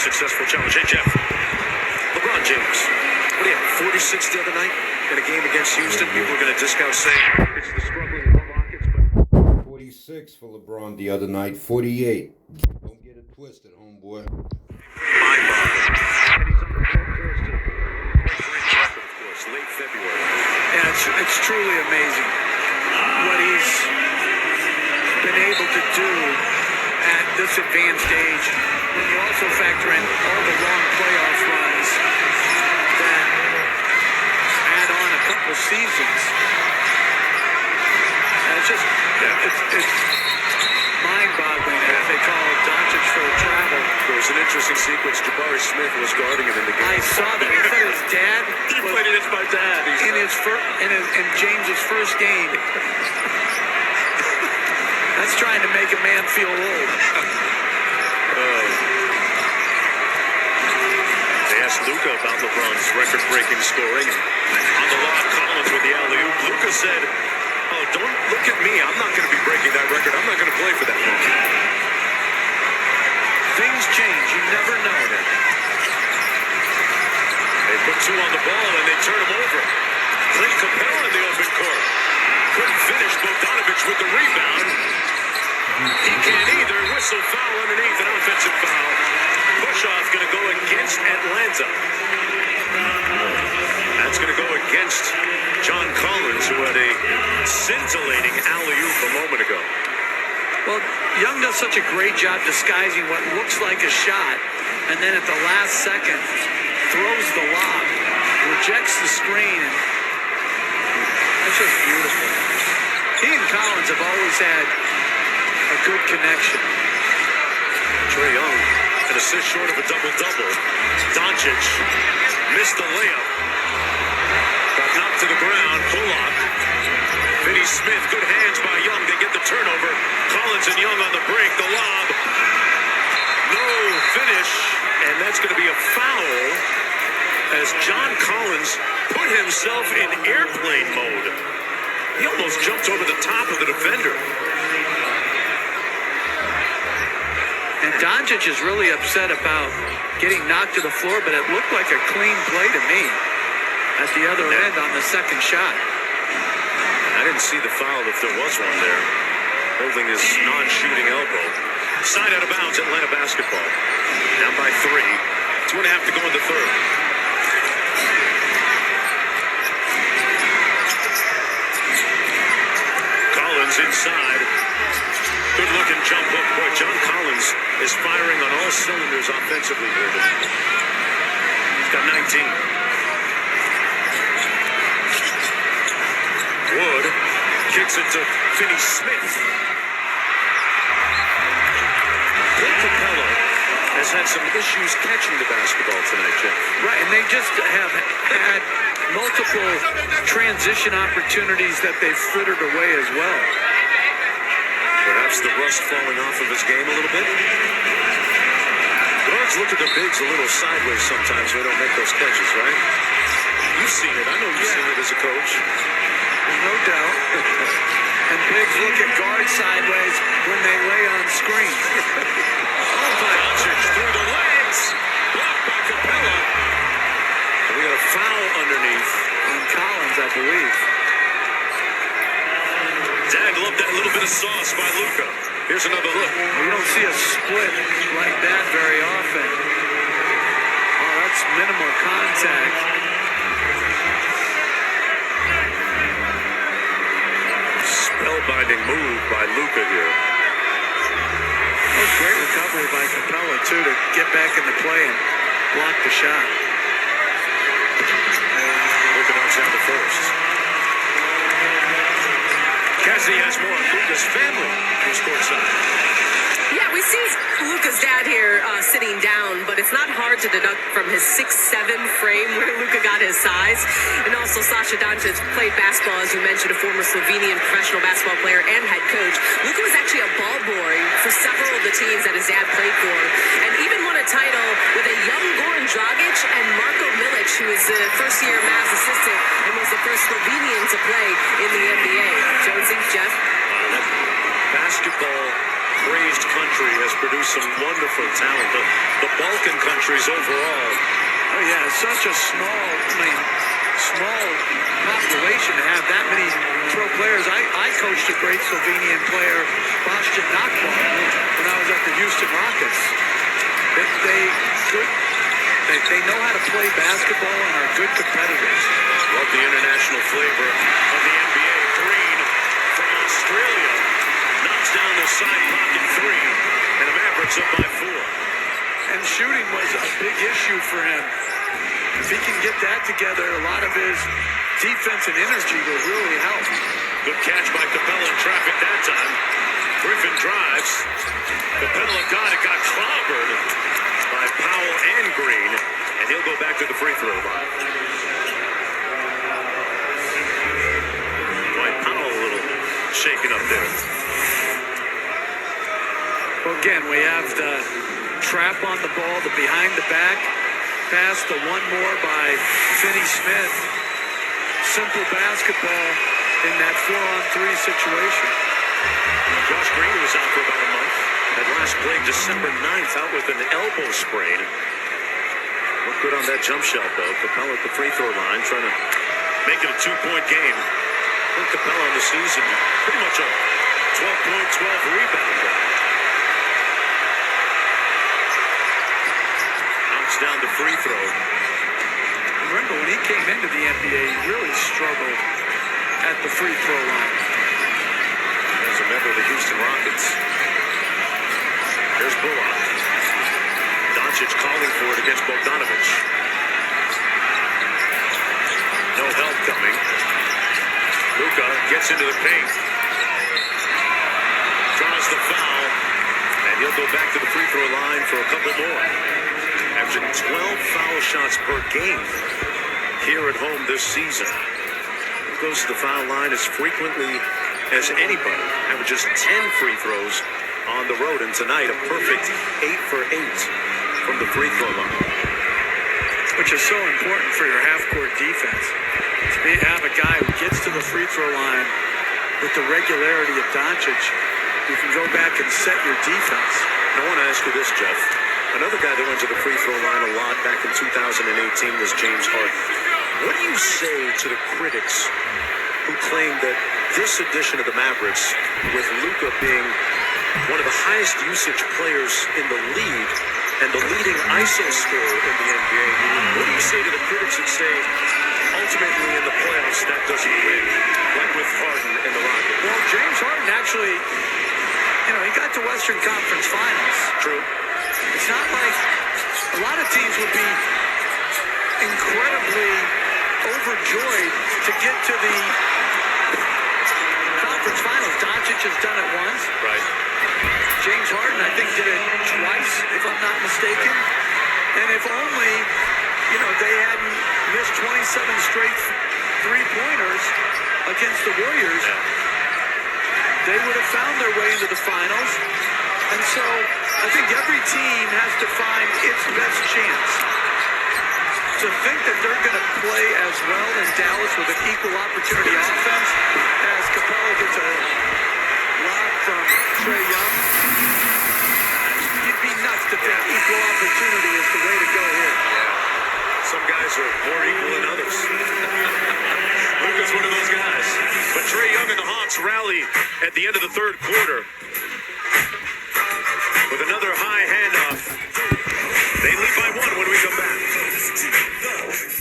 successful challenge. Hey, Jeff. LeBron James. What do you have, 46 the other night in a game against Houston? People are going to discount saying it's the struggling Rockets, but 46 for LeBron the other night. 48. Don't get it twisted, homeboy. mind-boggling. And he's on the road course to break record, of course, late February. Yeah, it's truly amazing what he's been able to do at this advanced age. When you also factor in all the long playoff runs that add on a couple seasons. And it's just, it's mind-boggling as they call Doncic for travel. There was an interesting sequence. Jabari Smith was guarding him in the game. I saw that. He said his dad He played against my dad. in James's first game. That's trying to make a man feel old. They asked Luka about LeBron's record-breaking scoring. And on the lob, Collins with the alley-oop. Luka said, "Oh, don't look at me. I'm not going to be breaking that record. I'm not going to play for that long." Things change. You never know. They put two on the ball and they turn him over. Clint Capella in the open court. Couldn't finish. Bogdanovich with the rebound. He can't either. Whistle foul underneath, an offensive foul. Push-off going to go against Atlanta. That's going to go against John Collins, who had a scintillating alley-oop a moment ago. Well, Young does such a great job disguising what looks like a shot, and then at the last second, throws the lob, rejects the screen. It's just beautiful. He and Collins have always had a good connection. Trae Young, an assist short of a double-double. Doncic missed the layup. Got knocked to the ground. Bullock. Finney Smith, good hands by Young. They get the turnover. Collins and Young on the break. The lob. No finish. And that's going to be a foul as John Collins put himself in airplane mode. He almost jumped over the top of the defender. And Doncic is really upset about getting knocked to the floor, but it looked like a clean play to me at the other end on the second shot. I didn't see the foul if there was one there. Holding his non-shooting elbow. Side out of bounds, Atlanta basketball. Down by 3. 2.5 to go in the third. Collins inside. Good looking jump hook. Boy, John Collins is firing on all cylinders offensively here. He's got 19. Wood kicks it to Finney Smith. Clint Capella has had some issues catching the basketball tonight, Jeff. Right, and they just have had multiple transition opportunities that they've frittered away as well. Perhaps the rust falling off of his game a little bit. Guards look at the bigs a little sideways sometimes when they don't make those catches, right? You've seen it. I know you've seen it as a coach. No doubt. And bigs look at guards sideways when they lay on screen. Doncic through the legs. Blocked by Capella. And we got a foul underneath. On Collins, I believe. Dad loved that little bit of sauce by Luka. Here's another look. You don't see a split like that very often. Oh, that's minimal contact. Spellbinding move by Luka here. That was great recovery by Capella, too, to get back in the play and block the shot. Luka knocks down the first. Cassidy has more on Luka's family who's courtside. Yeah, we see Luka's dad here sitting down, but it's not hard to deduct from his 6'7" frame where Luka got his size. And also Sasha Doncic played basketball, as you mentioned, a former Slovenian professional basketball player and head coach. Luka was actually a ball boy for several of the teams that his dad played for, and even won a title with a young Goran Dragic and Marko Milic, who was the first-year Mavs assistant and was the first Slovenian to play in the NBA. Jonesy, Jeff? Basketball crazed country country has produced some wonderful talent. The Balkan countries overall. Oh yeah, such a small population to have that many pro players. I coached a great Slovenian player, Bastian Nakbar, when I was at the Houston Rockets. They know how to play basketball and are good competitors. Love the international flavor of the NBA. Green from Australia knocks down the side pocket three, and the Mavericks up by 4. And shooting was a big issue for him. If he can get that together, a lot of his defense and energy will really help. Good catch by Capella in traffic that time. Griffin drives. Capella got clobbered by Powell and Green, and he'll go back to the free throw line. Dwight Powell a little shaken up there. Well, again, we have the trap on the ball, the behind the back pass, the one more by Finney Smith. Simple basketball in that 4-on-3 situation. Josh Green was out for about a month. That last play, December 9th, out with an elbow sprain. Looked good on that jump shot, though. Capella at the free throw line, trying to make it a 2-point game. Capella on the season, pretty much a 12-point, 12-rebound guy. Knocks down the free throw. Remember, when he came into the NBA, he really struggled at the free throw line. As a member of the Houston Rockets. There's Bullock. Doncic calling for it against Bogdanovic. No help coming. Luka gets into the paint. Draws the foul. And he'll go back to the free throw line for a couple more. Averaging 12 foul shots per game here at home this season. He goes to the foul line as frequently as anybody. Averages 10 free throws on the road, and tonight a perfect 8 for 8 from the free throw line. Which is so important for your half-court defense. To have a guy who gets to the free throw line with the regularity of Doncic, you can go back and set your defense. I want to ask you this, Jeff. Another guy that went to the free throw line a lot back in 2018 was James Harden. What do you say to the critics who claim that this edition of the Mavericks, with Luka being one of the highest usage players in the league and the leading ISO scorer in the NBA, what do you say to the critics that say, ultimately in the playoffs, that doesn't win, like with Harden and the Rockets? Well, James Harden actually, he got to Western Conference Finals. True. It's not like a lot of teams would be incredibly overjoyed to get to the conference finals. Doncic has done it once. Right. James Harden, I think, did it twice, if I'm not mistaken. And if only, they hadn't missed 27 straight three-pointers against the Warriors, they would have found their way into the finals. And so I think every team has to find its best chance. To think that they're going to play as well in Dallas with an equal opportunity offense as Capella gets a lob from Trae Young, you'd be nuts to think equal opportunity is the way to go here. Some guys are more equal than others. Luka's one of those guys. But Trae Young and the Hawks rally at the end of the third quarter.